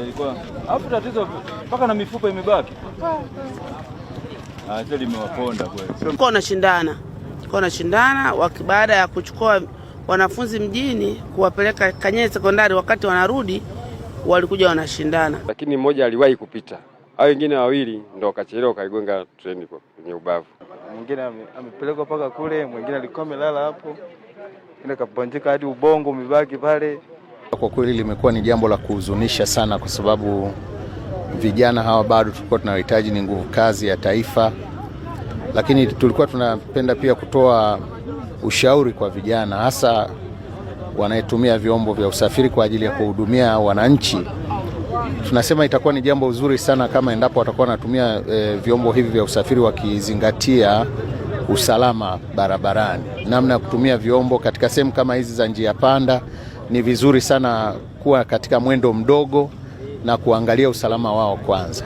Ilikuwa hapo tatizo mpaka na mifupa imebaki. Sasa limewaponda kweli. Tulikuwa tunashindana baada ya kuchukua wanafunzi mjini kuwapeleka Kanyeri sekondari, wakati wanarudi walikuja wanashindana. Lakini mmoja aliwahi kupita. Hao wengine wawili ndio wakachelewa kaigonga treni kwenye ubavu. Mwingine amepelekwa paka kule, mwingine alikuwa amelala hapo. Ina kaponjeka hadi ubongo umebaki pale. Kwa kweli limekuwa ni jambo la kuhuzunisha sana, kwa sababu vijana hawa bado tulikuwa tunahitaji ni nguvu kazi ya taifa. Lakini tulikuwa tunapenda pia kutoa ushauri kwa vijana, hasa wanaetumia vyombo vya usafiri kwa ajili ya kuhudumia wananchi. Tunasema itakuwa ni jambo zuri sana kama endapo watakuwa wanatumia vyombo hivi vya usafiri wakizingatia usalama barabarani. Namna ya kutumia vyombo katika sehemu kama hizi za njia panda, ni vizuri sana kuwa katika mwendo mdogo na kuangalia usalama wao kwanza.